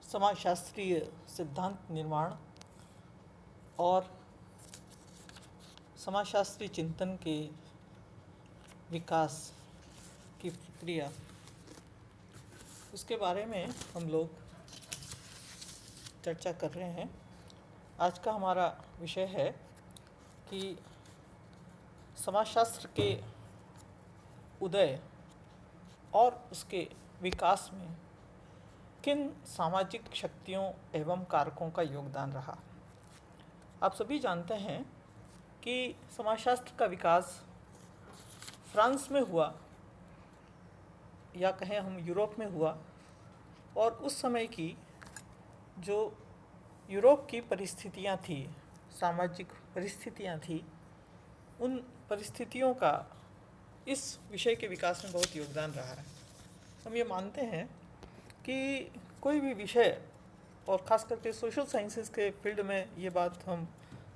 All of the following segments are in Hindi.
समाजशास्त्रीय सिद्धांत निर्माण और समाजशास्त्रीय चिंतन के विकास की प्रक्रिया, उसके बारे में हम लोग चर्चा कर रहे हैं। आज का हमारा विषय है कि समाजशास्त्र के उदय और उसके विकास में किन सामाजिक शक्तियों एवं कारकों का योगदान रहा। आप सभी जानते हैं कि समाजशास्त्र का विकास फ्रांस में हुआ, या कहें हम यूरोप में हुआ, और उस समय की जो यूरोप की परिस्थितियां थी, सामाजिक परिस्थितियां थी, उन परिस्थितियों का इस विषय के विकास में बहुत योगदान रहा है। हम ये मानते हैं कि कोई भी विषय, और ख़ास करके सोशल साइंसेस के फील्ड में ये बात हम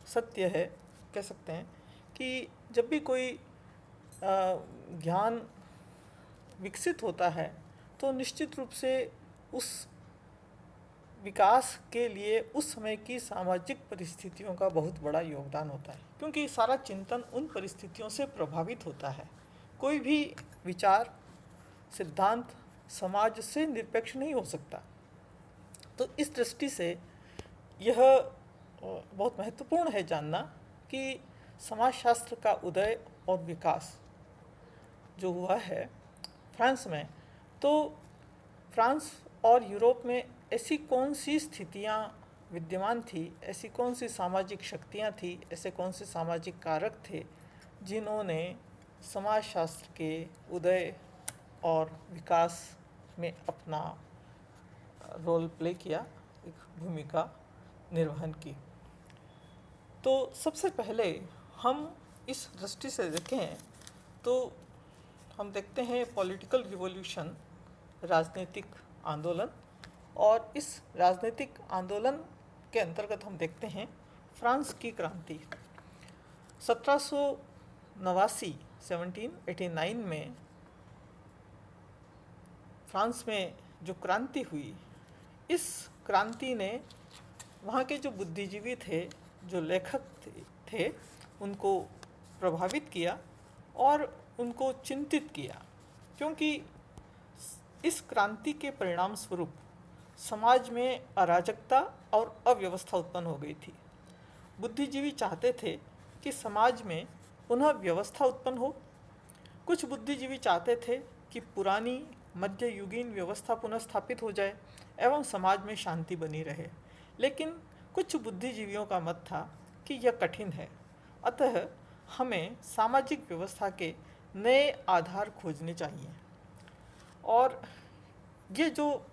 सत्य है कह सकते हैं कि जब भी कोई ज्ञान विकसित होता है तो निश्चित रूप से उस विकास के लिए उस समय की सामाजिक परिस्थितियों का बहुत बड़ा योगदान होता है, क्योंकि सारा चिंतन उन परिस्थितियों से प्रभावित होता है। कोई भी विचार सिद्धांत समाज से निरपेक्ष नहीं हो सकता। तो इस दृष्टि से यह बहुत महत्वपूर्ण है जानना कि समाजशास्त्र का उदय और विकास जो हुआ है फ्रांस में, तो फ्रांस और यूरोप में ऐसी कौन सी स्थितियां विद्यमान थी, ऐसी कौन सी सामाजिक शक्तियां थी, ऐसे कौन से सामाजिक कारक थे जिन्होंने समाजशास्त्र के उदय और विकास में अपना रोल प्ले किया, एक भूमिका निर्वहन की। तो सबसे पहले हम इस दृष्टि से देखें तो हम देखते हैं पॉलिटिकल रिवॉल्यूशन, राजनीतिक आंदोलन, और इस राजनीतिक आंदोलन के अंतर्गत हम देखते हैं फ्रांस की क्रांति। 1789 में फ्रांस में जो क्रांति हुई, इस क्रांति ने वहाँ के जो बुद्धिजीवी थे, जो लेखक थे, उनको प्रभावित किया और उनको चिंतित किया, क्योंकि इस क्रांति के परिणाम स्वरूप समाज में अराजकता और अव्यवस्था उत्पन्न हो गई थी। बुद्धिजीवी चाहते थे कि समाज में पुनः व्यवस्था उत्पन्न हो। कुछ बुद्धिजीवी चाहते थे कि पुरानी मध्ययुगीन व्यवस्था पुनः स्थापित हो जाए एवं समाज में शांति बनी रहे। लेकिन कुछ बुद्धिजीवियों का मत था कि यह कठिन है, अतः हमें सामाजिक व्यवस्था के नए आधार खोजने चाहिए। और ये जो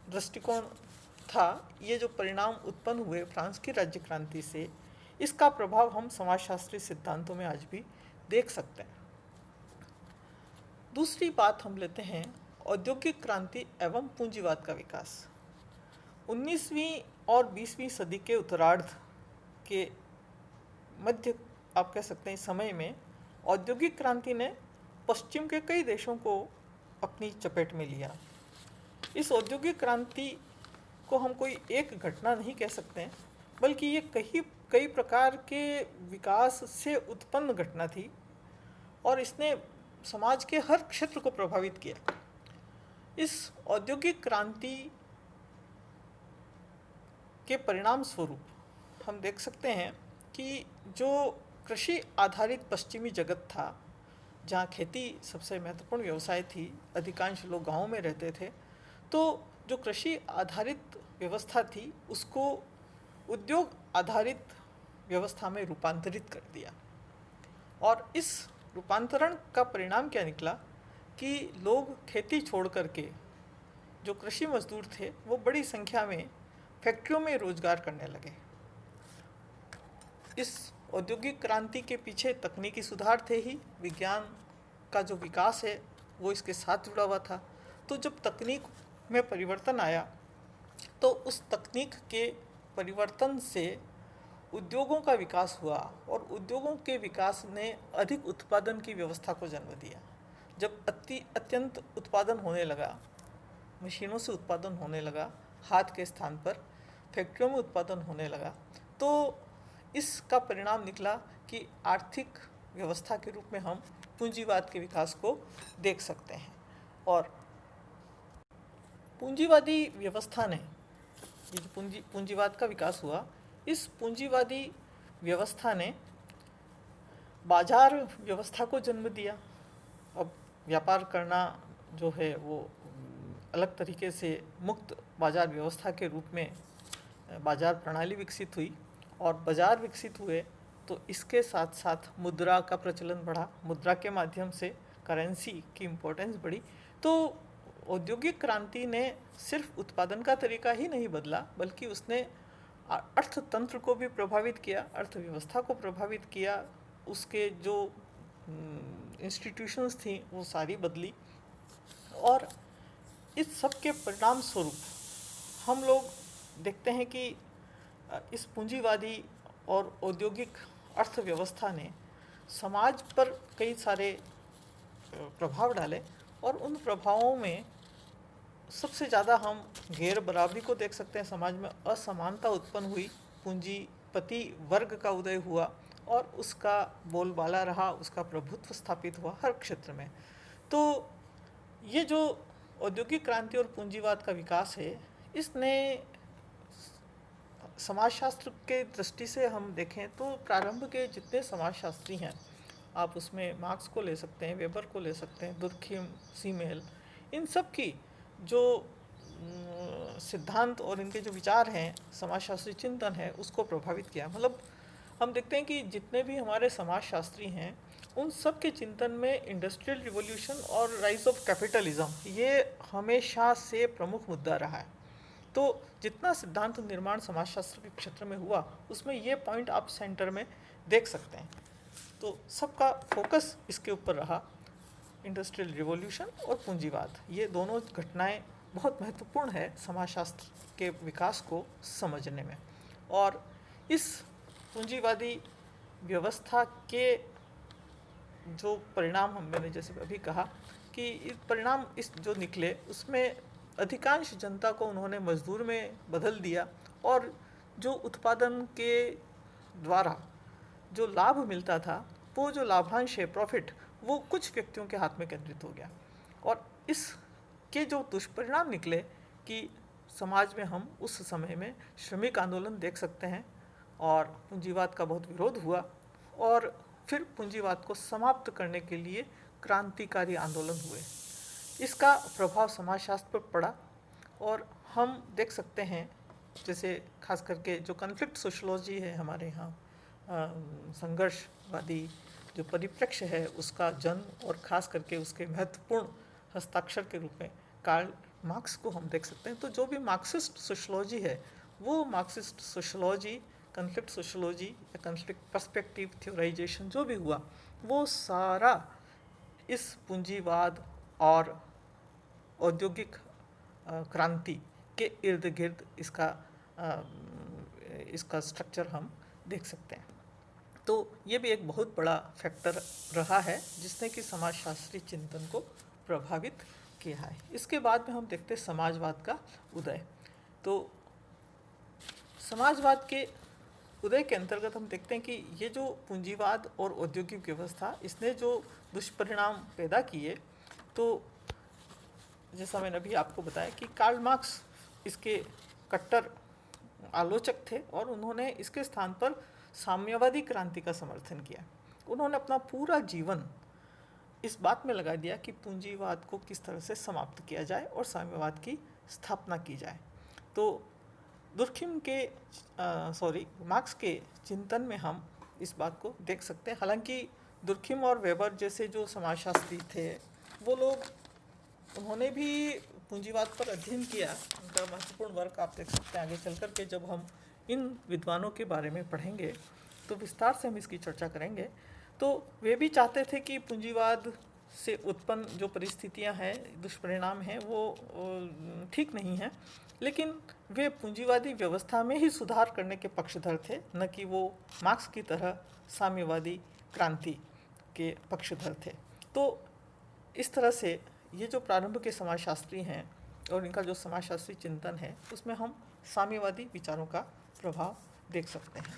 दृष्टिकोण था, ये जो परिणाम उत्पन्न हुए फ्रांस की राज्य क्रांति से, इसका प्रभाव हम समाजशास्त्रीय सिद्धांतों में आज भी देख सकते हैं। दूसरी बात हम लेते हैं औद्योगिक क्रांति एवं पूंजीवाद का विकास। 19वीं और 20वीं सदी के उत्तरार्ध के मध्य, आप कह सकते हैं, समय में औद्योगिक क्रांति ने पश्चिम के कई देशों को अपनी चपेट में लिया। इस औद्योगिक क्रांति को हम कोई एक घटना नहीं कह सकते हैं, बल्कि ये कई प्रकार के विकास से उत्पन्न घटना थी और इसने समाज के हर क्षेत्र को प्रभावित किया। इस औद्योगिक क्रांति के परिणाम स्वरूप हम देख सकते हैं कि जो कृषि आधारित पश्चिमी जगत था, जहाँ खेती सबसे महत्वपूर्ण व्यवसाय थी, अधिकांश लोग गाँव में रहते थे, तो जो कृषि आधारित व्यवस्था थी उसको उद्योग आधारित व्यवस्था में रूपांतरित कर दिया। और इस रूपांतरण का परिणाम क्या निकला कि लोग खेती छोड़ करके, जो कृषि मजदूर थे, वो बड़ी संख्या में फैक्ट्रियों में रोजगार करने लगे। इस औद्योगिक क्रांति के पीछे तकनीकी सुधार थे ही, विज्ञान का जो विकास है वो इसके साथ जुड़ा हुआ था। तो जब तकनीक में परिवर्तन आया तो उस तकनीक के परिवर्तन से उद्योगों का विकास हुआ और उद्योगों के विकास ने अधिक उत्पादन की व्यवस्था को जन्म दिया। जब अत्यंत उत्पादन होने लगा, मशीनों से उत्पादन होने लगा, हाथ के स्थान पर फैक्ट्रियों में उत्पादन होने लगा, तो इसका परिणाम निकला कि आर्थिक व्यवस्था के रूप में हम पूंजीवाद के विकास को देख सकते हैं। और पूंजीवादी व्यवस्था ने, ये जो पूंजीवाद का विकास हुआ, इस पूंजीवादी व्यवस्था ने बाजार व्यवस्था को जन्म दिया। अब व्यापार करना जो है वो अलग तरीके से मुक्त बाजार व्यवस्था के रूप में बाजार प्रणाली विकसित हुई, और बाजार विकसित हुए तो इसके साथ साथ मुद्रा का प्रचलन बढ़ा। मुद्रा के माध्यम से करेंसी की इम्पोर्टेंस बढ़ी। तो औद्योगिक क्रांति ने सिर्फ उत्पादन का तरीका ही नहीं बदला, बल्कि उसने अर्थतंत्र को भी प्रभावित किया, अर्थव्यवस्था को प्रभावित किया। उसके जो इंस्टीट्यूशंस थी वो सारी बदली, और इस सब के परिणाम स्वरूप हम लोग देखते हैं कि इस पूंजीवादी और औद्योगिक अर्थव्यवस्था ने समाज पर कई सारे प्रभाव डाले, और उन प्रभावों में सबसे ज़्यादा हम गैर बराबरी को देख सकते हैं। समाज में असमानता उत्पन्न हुई, पूंजीपति वर्ग का उदय हुआ और उसका बोलबाला रहा, उसका प्रभुत्व स्थापित हुआ हर क्षेत्र में। तो ये जो औद्योगिक क्रांति और पूंजीवाद का विकास है, इसने समाजशास्त्र के दृष्टि से हम देखें तो प्रारंभ के जितने समाजशास्त्री हैं, आप उसमें मार्क्स को ले सकते हैं, वेबर को ले सकते हैं, दुर्खिम, सीमेल, इन सब की जो सिद्धांत और इनके जो विचार हैं, समाजशास्त्री चिंतन है, उसको प्रभावित किया। मतलब हम देखते हैं कि जितने भी हमारे समाजशास्त्री हैं, उन सब के चिंतन में इंडस्ट्रियल रिवॉल्यूशन और राइज ऑफ कैपिटलिज्म ये हमेशा से प्रमुख मुद्दा रहा है। तो जितना सिद्धांत निर्माण समाजशास्त्र के क्षेत्र में हुआ, उसमें ये पॉइंट आप सेंटर में देख सकते हैं। तो सबका फोकस इसके ऊपर रहा, इंडस्ट्रियल रिवॉल्यूशन और पूंजीवाद। ये दोनों घटनाएं बहुत महत्वपूर्ण है समाजशास्त्र के विकास को समझने में। और इस पूंजीवादी व्यवस्था के जो परिणाम मैंने जैसे अभी कहा कि इस परिणाम इस जो निकले, उसमें अधिकांश जनता को उन्होंने मजदूर में बदल दिया, और जो उत्पादन के द्वारा जो लाभ मिलता था, वो जो लाभांश है, प्रॉफिट, वो कुछ व्यक्तियों के हाथ में केंद्रित हो गया। और इसके जो दुष्परिणाम निकले कि समाज में हम उस समय में श्रमिक आंदोलन देख सकते हैं, और पूंजीवाद का बहुत विरोध हुआ, और फिर पूंजीवाद को समाप्त करने के लिए क्रांतिकारी आंदोलन हुए। इसका प्रभाव समाजशास्त्र पर पड़ा, और हम देख सकते हैं जैसे खास करके जो कॉन्फ्लिक्ट सोशोलॉजी है हमारे यहाँ, संघर्षवादी जो परिप्रेक्ष्य है, उसका जन्म और ख़ास करके उसके महत्वपूर्ण हस्ताक्षर के रूप में कार्ल मार्क्स को हम देख सकते हैं। तो जो भी मार्क्सिस्ट सोशोलॉजी है, वो मार्क्सिस्ट सोशोलॉजी, कॉन्फ्लिक्ट सोशोलॉजी या कॉन्फ्लिक्ट पर्सपेक्टिव थ्योराइजेशन जो भी हुआ, वो सारा इस पूंजीवाद और औद्योगिक क्रांति के इर्द गिर्द इसका स्ट्रक्चर हम देख सकते हैं। तो ये भी एक बहुत बड़ा फैक्टर रहा है जिसने कि समाजशास्त्री चिंतन को प्रभावित किया है। इसके बाद में हम देखते हैं समाजवाद का उदय। तो समाजवाद के उदय के अंतर्गत हम देखते हैं कि ये जो पूंजीवाद और औद्योगिक व्यवस्था, इसने जो दुष्परिणाम पैदा किए, तो जैसा मैंने अभी आपको बताया कि कार्ल मार्क्स इसके कट्टर आलोचक थे, और उन्होंने इसके स्थान पर साम्यवादी क्रांति का समर्थन किया। उन्होंने अपना पूरा जीवन इस बात में लगा दिया कि पूंजीवाद को किस तरह से समाप्त किया जाए और साम्यवाद की स्थापना की जाए। तो मार्क्स के चिंतन में हम इस बात को देख सकते हैं। हालांकि दुर्खिम और वेबर जैसे जो समाजशास्त्री थे, वो लोग, उन्होंने भी पूंजीवाद पर अध्ययन किया। उनका महत्वपूर्ण वर्क आप देख सकते हैं। आगे चल कर के जब हम इन विद्वानों के बारे में पढ़ेंगे तो विस्तार से हम इसकी चर्चा करेंगे। तो वे भी चाहते थे कि पूंजीवाद से उत्पन्न जो परिस्थितियां हैं, दुष्परिणाम हैं, वो ठीक नहीं हैं, लेकिन वे पूंजीवादी व्यवस्था में ही सुधार करने के पक्षधर थे, न कि वो मार्क्स की तरह साम्यवादी क्रांति के पक्षधर थे। तो इस तरह से ये जो प्रारंभ के समाजशास्त्री हैं, और इनका जो समाजशास्त्री चिंतन है उसमें हम साम्यवादी विचारों का प्रभाव देख सकते हैं।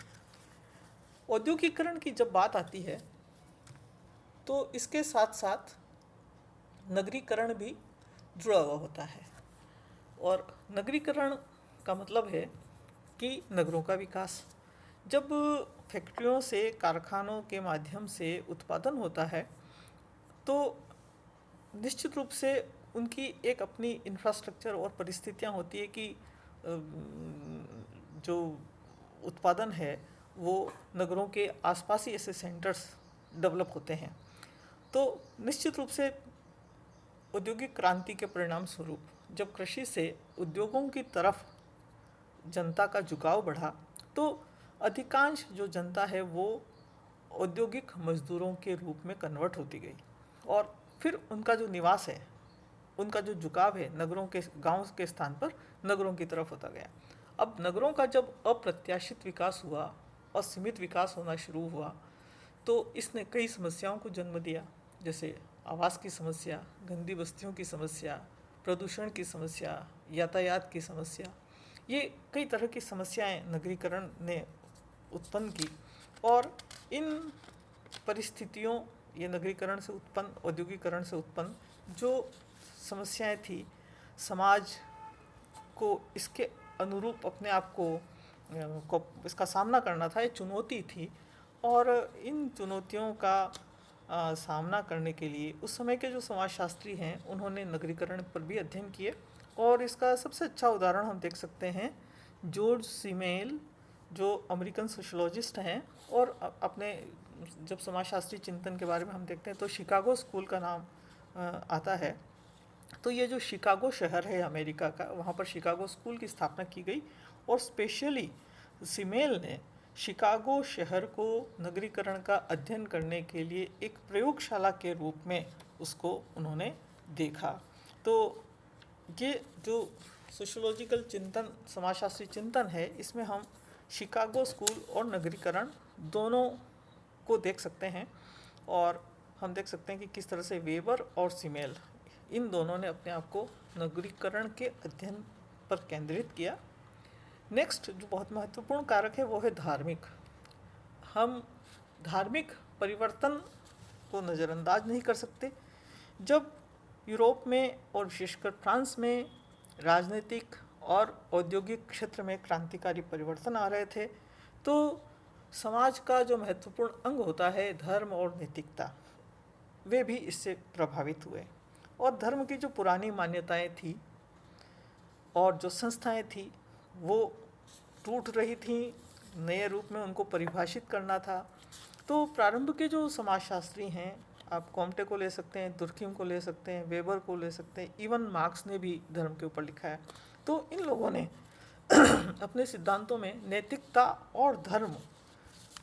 औद्योगिकरण की जब बात आती है तो इसके साथ साथ नगरीकरण भी जुड़ा हुआ होता है। और नगरीकरण का मतलब है कि नगरों का विकास। जब फैक्ट्रियों से, कारखानों के माध्यम से उत्पादन होता है तो निश्चित रूप से उनकी एक अपनी इंफ्रास्ट्रक्चर और परिस्थितियाँ होती है कि जो उत्पादन है वो नगरों के आसपास ही ऐसे सेंटर्स डेवलप होते हैं। तो निश्चित रूप से औद्योगिक क्रांति के परिणाम स्वरूप जब कृषि से उद्योगों की तरफ जनता का झुकाव बढ़ा तो अधिकांश जो जनता है वो औद्योगिक मजदूरों के रूप में कन्वर्ट होती गई और फिर उनका जो निवास है, उनका जो झुकाव है नगरों के, गांव के स्थान पर नगरों की तरफ होता गया। अब नगरों का जब अप्रत्याशित विकास हुआ, असीमित विकास होना शुरू हुआ तो इसने कई समस्याओं को जन्म दिया, जैसे आवास की समस्या, गंदी बस्तियों की समस्या, प्रदूषण की समस्या, यातायात की समस्या। ये कई तरह की समस्याएं नगरीकरण ने उत्पन्न की और इन परिस्थितियों, ये नगरीकरण से उत्पन्न, औद्योगिकरण से उत्पन्न जो समस्याएं थी, समाज को इसके अनुरूप अपने आप को इसका सामना करना था, ये चुनौती थी। और इन चुनौतियों का सामना करने के लिए उस समय के जो समाजशास्त्री हैं उन्होंने नगरीकरण पर भी अध्ययन किए और इसका सबसे अच्छा उदाहरण हम देख सकते हैं जॉर्ज सीमेल, जो अमेरिकन सोशोलॉजिस्ट हैं। और अपने जब समाजशास्त्री चिंतन के बारे में हम देखते हैं तो शिकागो स्कूल का नाम आता है। तो ये जो शिकागो शहर है अमेरिका का, वहाँ पर शिकागो स्कूल की स्थापना की गई और स्पेशली सीमेल ने शिकागो शहर को नगरीकरण का अध्ययन करने के लिए एक प्रयोगशाला के रूप में उसको उन्होंने देखा। तो ये जो सोशियोलॉजिकल चिंतन, समाजशास्त्री चिंतन है, इसमें हम शिकागो स्कूल और नगरीकरण दोनों को देख सकते हैं और हम देख सकते हैं कि किस तरह से वेबर और सीमेल, इन दोनों ने अपने आप को नगरीकरण के अध्ययन पर केंद्रित किया। नेक्स्ट जो बहुत महत्वपूर्ण कारक है वो है धार्मिक। हम धार्मिक परिवर्तन को नज़रअंदाज नहीं कर सकते। जब यूरोप में और विशेषकर फ्रांस में राजनीतिक और औद्योगिक क्षेत्र में क्रांतिकारी परिवर्तन आ रहे थे तो समाज का जो महत्वपूर्ण अंग होता है धर्म और नैतिकता, वे भी इससे प्रभावित हुए। और धर्म की जो पुरानी मान्यताएं थी और जो संस्थाएं थी वो टूट रही थी, नए रूप में उनको परिभाषित करना था। तो प्रारंभ के जो समाजशास्त्री हैं, आप कॉम्टे को ले सकते हैं, दुर्खिम को ले सकते हैं, वेबर को ले सकते हैं, इवन मार्क्स ने भी धर्म के ऊपर लिखा है। तो इन लोगों ने अपने सिद्धांतों में नैतिकता और धर्म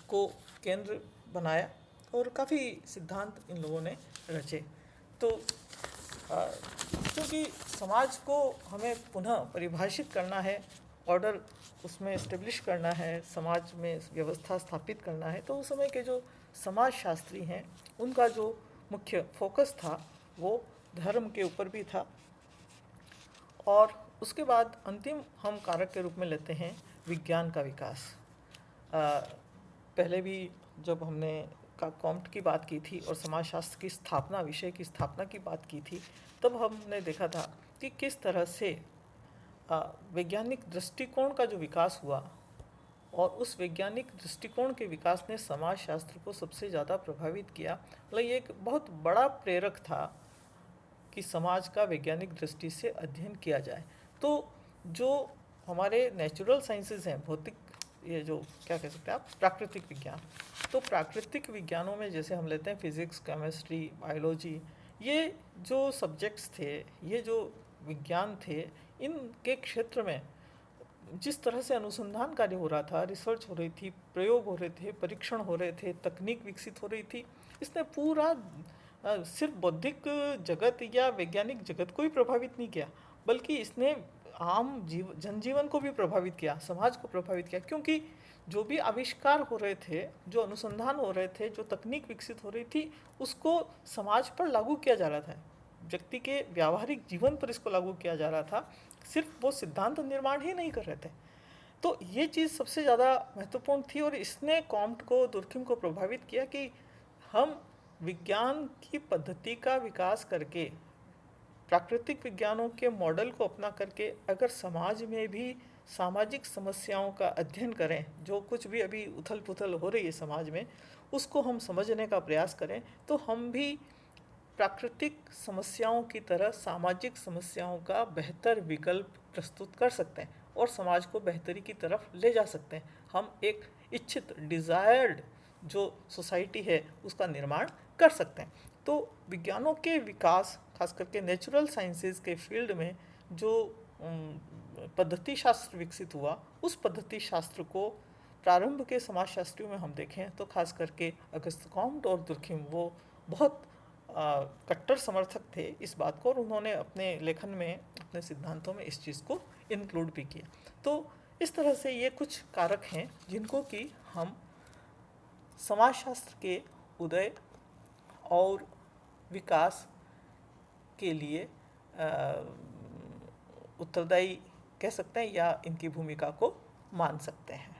को केंद्र बनाया और काफ़ी सिद्धांत इन लोगों ने रचे। तो क्योंकि समाज को हमें पुनः परिभाषित करना है, ऑर्डर उसमें इस्टेब्लिश करना है, समाज में व्यवस्था स्थापित करना है, तो उस समय के जो समाजशास्त्री हैं उनका जो मुख्य फोकस था वो धर्म के ऊपर भी था। और उसके बाद अंतिम हम कारक के रूप में लेते हैं विज्ञान का विकास। पहले भी जब हमने कॉम्ट की बात की थी और समाजशास्त्र की स्थापना, विषय की स्थापना की बात की थी, तब हमने देखा था कि किस तरह से वैज्ञानिक दृष्टिकोण का जो विकास हुआ और उस वैज्ञानिक दृष्टिकोण के विकास ने समाजशास्त्र को सबसे ज़्यादा प्रभावित किया। मतलब ये एक बहुत बड़ा प्रेरक था कि समाज का वैज्ञानिक दृष्टि से अध्ययन किया जाए। तो जो हमारे नेचुरल साइंसेज हैं, भौतिक, ये जो क्या कह सकते हैं आप, प्राकृतिक विज्ञान, तो प्राकृतिक विज्ञानों में जैसे हम लेते हैं फिज़िक्स, केमिस्ट्री, बायोलॉजी, ये जो सब्जेक्ट्स थे, ये जो विज्ञान थे, इनके क्षेत्र में जिस तरह से अनुसंधान कार्य हो रहा था, रिसर्च हो रही थी, प्रयोग हो रहे थे, परीक्षण हो रहे थे, तकनीक विकसित हो रही थी, इसने पूरा सिर्फ बौद्धिक जगत या वैज्ञानिक जगत को ही प्रभावित नहीं किया, बल्कि इसने आम जनजीवन को भी प्रभावित किया, समाज को प्रभावित किया। क्योंकि जो भी आविष्कार हो रहे थे, जो अनुसंधान हो रहे थे, जो तकनीक विकसित हो रही थी, उसको समाज पर लागू किया जा रहा था। व्यक्ति के व्यावहारिक जीवन पर इसको लागू किया जा रहा था, सिर्फ वो सिद्धांत निर्माण ही नहीं कर रहे थे। तो ये चीज़ सबसे ज़्यादा महत्वपूर्ण थी और इसने कॉम्ट को, दुर्खिम को प्रभावित किया कि हम विज्ञान की पद्धति का विकास करके, प्राकृतिक विज्ञानों के मॉडल को अपना करके अगर समाज में भी सामाजिक समस्याओं का अध्ययन करें, जो कुछ भी अभी उथल पुथल हो रही है समाज में, उसको हम समझने का प्रयास करें, तो हम भी प्राकृतिक समस्याओं की तरह सामाजिक समस्याओं का बेहतर विकल्प प्रस्तुत कर सकते हैं और समाज को बेहतरी की तरफ ले जा सकते हैं। हम एक इच्छित, डिज़ायर्ड जो सोसाइटी है उसका निर्माण कर सकते हैं। तो विज्ञानों के विकास, खास करके नेचुरल साइंसेज के फील्ड में जो पद्धति शास्त्र विकसित हुआ, उस पद्धति शास्त्र को प्रारंभ के समाजशास्त्रियों में हम देखें तो खास करके अगस्त कॉम्ट और दुर्खिम वो बहुत कट्टर समर्थक थे इस बात को, और उन्होंने अपने लेखन में, अपने सिद्धांतों में इस चीज़ को इंक्लूड भी किया। तो इस तरह से ये कुछ कारक हैं जिनको कि हम समाजशास्त्र के उदय और विकास के लिए उत्तरदायी कह सकते हैं या इनकी भूमिका को मान सकते हैं।